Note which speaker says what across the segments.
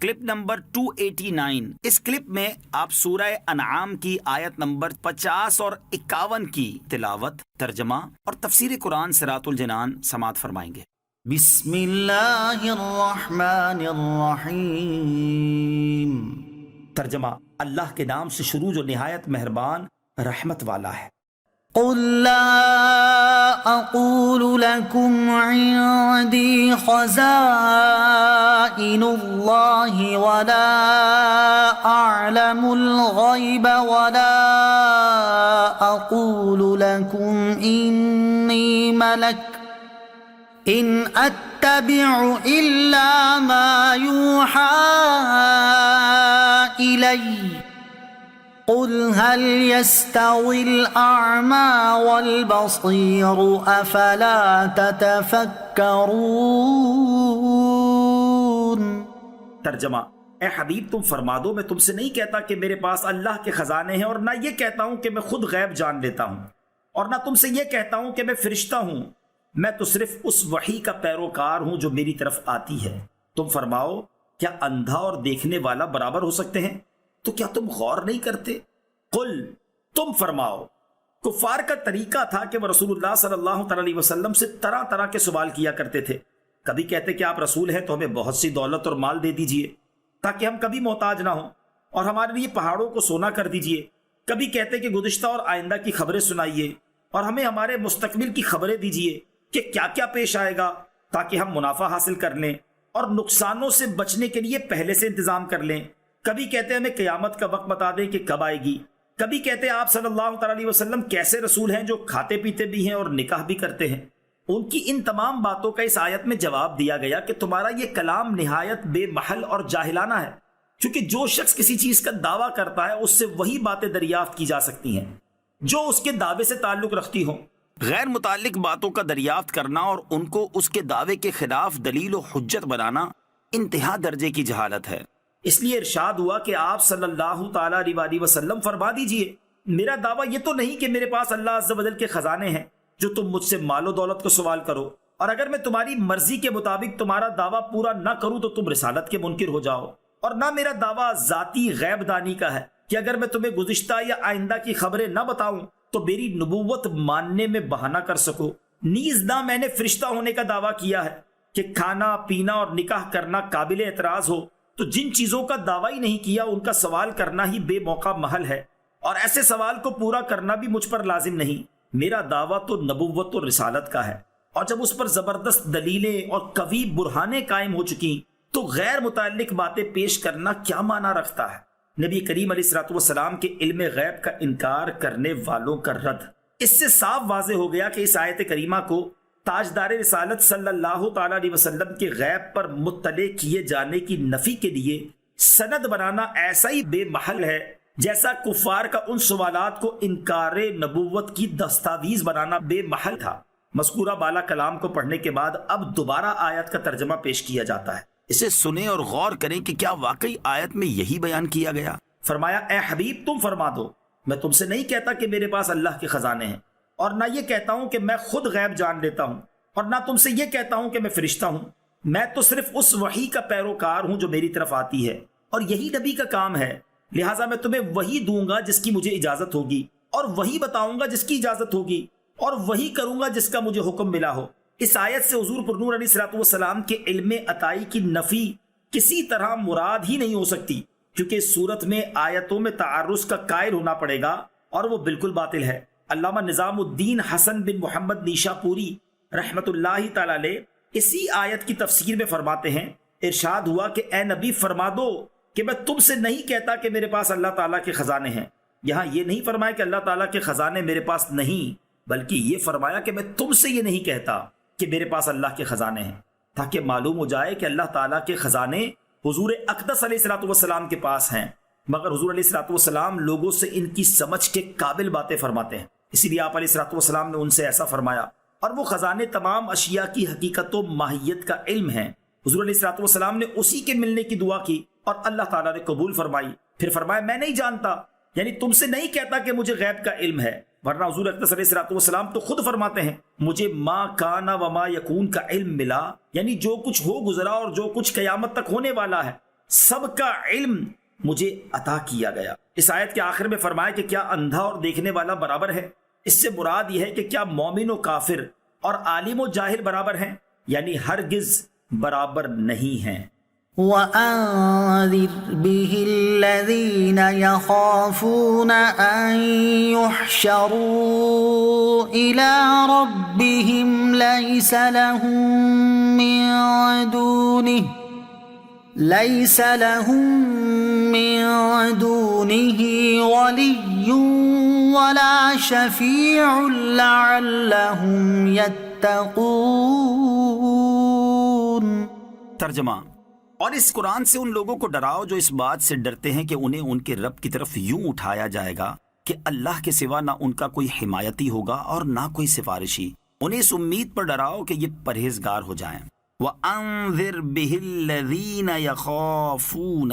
Speaker 1: Clip number 289۔ اس clip میں آپ سورہ انعام کی آیت نمبر 50 اور 51 کی تلاوت، ترجمہ اور تفسیر قرآن صراط الجنان سماعت فرمائیں گے۔
Speaker 2: بسم اللہ الرحمن الرحیم۔
Speaker 1: ترجمہ: اللہ کے نام سے شروع جو نہایت مہربان رحمت والا ہے۔
Speaker 2: قل لا اقول لكم عندي خزائن الله ولا اعلم الغيب ولا اقول لكم اني ملك ان اتبع الا ما يوحى الي قل هل يستوي الأعمى والبصير أفلا تتفكرون۔
Speaker 1: ترجمہ: اے حبیب تم فرما دو، میں تم سے نہیں کہتا کہ میرے پاس اللہ کے خزانے ہیں، اور نہ یہ کہتا ہوں کہ میں خود غیب جان لیتا ہوں، اور نہ تم سے یہ کہتا ہوں کہ میں فرشتہ ہوں، میں تو صرف اس وحی کا پیروکار ہوں جو میری طرف آتی ہے۔ تم فرماؤ، کیا اندھا اور دیکھنے والا برابر ہو سکتے ہیں؟ تو کیا تم غور نہیں کرتے؟ قل، تم فرماؤ۔ کفار کا طریقہ تھا کہ وہ رسول اللہ صلی اللہ علیہ وسلم سے طرح طرح کے سوال کیا کرتے تھے۔ کبھی کہتے کہ آپ رسول ہیں تو ہمیں بہت سی دولت اور مال دے دیجئے تاکہ ہم کبھی محتاج نہ ہوں، اور ہمارے لیے پہاڑوں کو سونا کر دیجئے۔ کبھی کہتے کہ گزشتہ اور آئندہ کی خبریں سنائیے، اور ہمیں ہمارے مستقبل کی خبریں دیجئے کہ کیا کیا پیش آئے گا تاکہ ہم منافع حاصل کر لیں اور نقصانوں سے بچنے کے لیے پہلے سے انتظام کر لیں۔ کبھی کہتے ہمیں قیامت کا وقت بتا دیں کہ کب آئے گی۔ کبھی کہتے آپ صلی اللہ علیہ وسلم کیسے رسول ہیں جو کھاتے پیتے بھی ہیں اور نکاح بھی کرتے ہیں۔ ان کی ان تمام باتوں کا اس آیت میں جواب دیا گیا کہ تمہارا یہ کلام نہایت بے محل اور جاہلانہ ہے، کیونکہ جو شخص کسی چیز کا دعویٰ کرتا ہے اس سے وہی باتیں دریافت کی جا سکتی ہیں جو اس کے دعوے سے تعلق رکھتی ہوں۔ غیر متعلق باتوں کا دریافت کرنا اور ان کو اس کے دعوے کے خلاف دلیل و حجت بنانا انتہا درجے کی جہالت ہے۔ اس لیے ارشاد ہوا کہ آپ صلی اللہ تعالیٰ علیہ وسلم فرما دیجئے، میرا دعویٰ یہ تو نہیں کہ میرے پاس اللہ عز و جل کے خزانے ہیں جو تم مجھ سے مال و دولت کو سوال کرو، اور اگر میں تمہاری مرضی کے مطابق تمہارا دعویٰ پورا نہ کروں تو تم رسالت کے منکر ہو جاؤ، اور نہ میرا دعویٰ ذاتی غیب دانی کا ہے کہ اگر میں تمہیں گزشتہ یا آئندہ کی خبریں نہ بتاؤں تو میری نبوت ماننے میں بہانہ کر سکو۔ نیز نہ میں نے فرشتہ ہونے کا دعویٰ کیا ہے کہ کھانا پینا اور نکاح کرنا قابل اعتراض ہو، تو جن چیزوں کا دعویٰ ہی نہیں کیا ان کا سوال کرنا ہی بے موقع محل ہے، اور ایسے سوال کو پورا کرنا بھی مجھ پر لازم نہیں۔ میرا دعویٰ تو نبوت و رسالت کا ہے، اور جب اس پر زبردست دلیلیں اور قوی برہانیں قائم ہو چکی تو غیر متعلق باتیں پیش کرنا کیا معنی رکھتا ہے؟ نبی کریم علیہ الصلوۃ والسلام کے علم غیب کا انکار کرنے والوں کا رد۔ اس سے صاف واضح ہو گیا کہ اس آیت کریمہ کو تاجدار رسالت صلی اللہ تعالیٰ علیہ وسلم کے غیب پر مطلع کیے جانے کی نفی کے لیے سند بنانا ایسا ہی بے محل ہے جیسا کفار کا ان سوالات کو انکار نبوت کی دستاویز بنانا بے محل تھا۔ مذکورہ بالا کلام کو پڑھنے کے بعد اب دوبارہ آیت کا ترجمہ پیش کیا جاتا ہے۔ اسے سنیں اور غور کریں کہ کیا واقعی آیت میں یہی بیان کیا گیا۔ فرمایا، اے حبیب تم فرما دو، میں تم سے نہیں کہتا کہ میرے پاس اللہ کے خزانے ہیں، اور نہ یہ کہتا ہوں کہ میں خود غیب جان لیتا ہوں، اور نہ تم سے یہ کہتا ہوں کہ میں فرشتہ ہوں، میں تو صرف اس وحی کا پیروکار ہوں جو میری طرف آتی ہے، اور یہی نبی کا کام ہے، لہٰذا میں تمہیں وہی دوں گا جس کی مجھے اجازت ہوگی، اور وہی بتاؤں گا جس کی اجازت ہوگی، اور وہی کروں گا جس کا مجھے حکم ملا ہو۔ اس آیت سے حضور پر نور علیہ الصلوۃ والسلام کے علم عطائی کی نفی کسی طرح مراد ہی نہیں ہو سکتی، کیونکہ اس صورت میں آیتوں میں تعرض کا قائل ہونا پڑے گا، اور وہ بالکل باطل ہے۔ علامہ نظام الدین حسن بن محمد نیشا پوری رحمت اللہ تعالی علیہ اسی آیت کی تفسیر میں فرماتے ہیں، ارشاد ہوا کہ اے نبی فرما دو کہ میں تم سے نہیں کہتا کہ میرے پاس اللہ تعالیٰ کے خزانے ہیں۔ یہاں یہ نہیں فرمایا کہ اللہ تعالیٰ کے خزانے میرے پاس نہیں، بلکہ یہ فرمایا کہ میں تم سے یہ نہیں کہتا کہ میرے پاس اللہ کے خزانے ہیں، تاکہ معلوم ہو جائے کہ اللہ تعالیٰ کے خزانے حضور اقدس علیہ الصلوۃ والسلام کے پاس ہیں، مگر حضور علیہ الصلوۃ والسلام لوگوں سے ان کی سمجھ کے قابل باتیں فرماتے ہیں، اسی لیے آپ علیہ الصلوۃ والسلام نے ان سے ایسا فرمایا، اور وہ خزانے تمام اشیاء کی حقیقت و ماہیت کا علم ہیں۔ حضور علیہ الصلوۃ والسلام نے اسی کے ملنے کی دعا کی اور اللہ تعالیٰ نے قبول فرمائی۔ پھر فرمایا، میں نہیں جانتا، یعنی تم سے نہیں کہتا کہ مجھے غیب کا علم ہے، ورنہ حضور اقدس علیہ الصلوۃ والسلام تو خود فرماتے ہیں مجھے ما کانا و ما یکون کا علم ملا، یعنی جو کچھ ہو گزرا اور جو کچھ قیامت تک ہونے والا ہے سب کا علم مجھے عطا کیا گیا۔ اس آیت کے آخر میں فرمایا کہ کیا اندھا اور دیکھنے والا برابر ہے؟ اس سے مراد یہ ہے کہ کیا مومن و کافر اور عالم و جاہل برابر ہیں؟ یعنی ہرگز برابر نہیں ہیں۔
Speaker 2: وَأَنذِرْ بِهِ الَّذِينَ يَخَافُونَ أَن يُحْشَرُوا إِلَى رَبِّهِمْ لَيْسَ لَهُم مِّن دُونِهِ وَلِيٌّ وَلَا شَفِيعٌ لَعَلَّهُمْ يَتَّقُونَ۔
Speaker 1: ترجمہ: اور اس قرآن سے ان لوگوں کو ڈراؤ جو اس بات سے ڈرتے ہیں کہ انہیں ان کے رب کی طرف یوں اٹھایا جائے گا کہ اللہ کے سوا نہ ان کا کوئی حمایتی ہوگا اور نہ کوئی سفارشی۔ انہیں اس امید پر ڈراؤ کہ یہ پرہیزگار ہو جائیں۔ وَأَنذِرْ بِهِ الَّذِينَ يَخَافُونَ،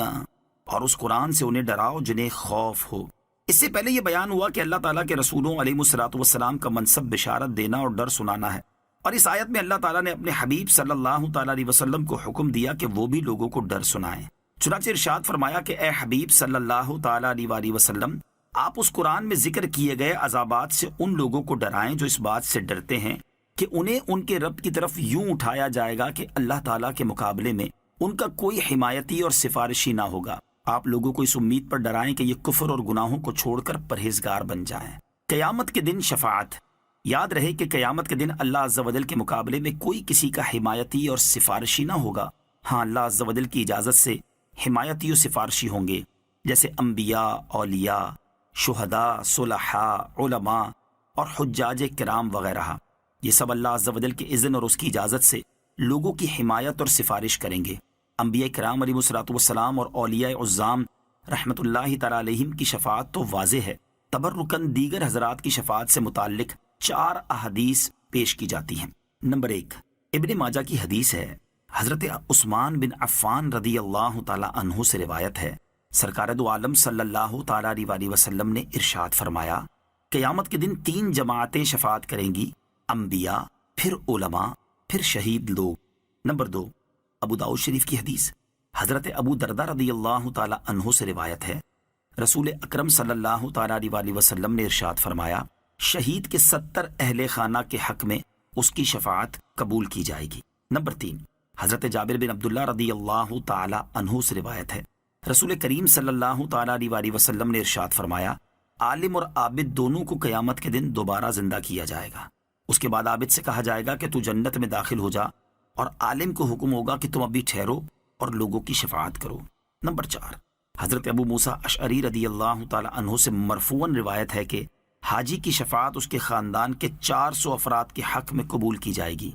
Speaker 1: اور اس قرآن سے انہیں ڈراؤ جنہیں خوف ہو۔ اس سے پہلے یہ بیان ہوا کہ اللہ تعالیٰ کے رسولوں علیہ الصلوۃ والسلام کا منصب بشارت دینا اور ڈر سنانا ہے، اور اس آیت میں اللہ تعالیٰ نے اپنے حبیب صلی اللہ تعالیٰ علیہ وسلم کو حکم دیا کہ وہ بھی لوگوں کو ڈر سنائیں۔ چنانچہ ارشاد فرمایا کہ اے حبیب صلی اللہ تعالیٰ علیہ وسلم، آپ اس قرآن میں ذکر کیے گئے عذابات سے ان لوگوں کو ڈرائیں جو اس بات سے ڈرتے ہیں کہ انہیں ان کے رب کی طرف یوں اٹھایا جائے گا کہ اللہ تعالیٰ کے مقابلے میں ان کا کوئی حمایتی اور سفارشی نہ ہوگا۔ آپ لوگوں کو اس امید پر ڈرائیں کہ یہ کفر اور گناہوں کو چھوڑ کر پرہیزگار بن جائیں۔ قیامت کے دن شفاعت۔ یاد رہے کہ قیامت کے دن اللہ عز و جل کے مقابلے میں کوئی کسی کا حمایتی اور سفارشی نہ ہوگا۔ ہاں، اللہ عز و جل کی اجازت سے حمایتی و سفارشی ہوں گے، جیسے انبیاء، اولیاء، شہداء، صلحاء، علماء اور حجاج کرام وغیرہ۔ یہ سب اللہ عز و جل کے اذن اور اس کی اجازت سے لوگوں کی حمایت اور سفارش کریں گے۔ انبیاء کرام علیہ الصلوۃ والسلام اور اولیاء عظام رحمۃ اللہ تعالی علیہم کی شفاعت تو واضح ہے، تبرکاً دیگر حضرات کی شفاعت سے متعلق 4 احادیث پیش کی جاتی ہیں۔ نمبر 1، ابن ماجہ کی حدیث ہے، حضرت عثمان بن عفان رضی اللہ تعالی عنہ سے روایت ہے، سرکار دو عالم صلی اللہ تعالی علیہ وسلم نے ارشاد فرمایا، قیامت کے دن 3 جماعتیں شفاعت کریں گی، انبیاء، پھر علماء، پھر شہید لوگ۔ نمبر 2، ابو داؤد شریف کی حدیث، حضرت ابو دردہ رضی اللہ تعالی عنہ سے روایت ہے، رسول اکرم صلی اللہ تعالی علیہ وسلم نے ارشاد فرمایا، شہید کے 70 اہل خانہ کے حق میں اس کی شفاعت قبول کی جائے گی۔ نمبر 3، حضرت جابر بن عبداللہ رضی اللہ تعالی عنہ سے روایت ہے، رسول کریم صلی اللہ تعالی علیہ وسلم نے ارشاد فرمایا، عالم اور عابد دونوں کو قیامت کے دن دوبارہ زندہ کیا جائے گا۔ اس کے بعد عابد سے کہا جائے گا کہ تو جنت میں داخل ہو جا، اور عالم کو حکم ہوگا کہ تم ابھی ٹھہرو اور لوگوں کی شفاعت کرو۔ نمبر 4، حضرت ابو موسیٰ اشعری رضی اللہ تعالی عنہ سے مرفوعاً روایت ہے کہ حاجی کی شفاعت اس کے خاندان کے 400 افراد کے حق میں قبول کی جائے گی۔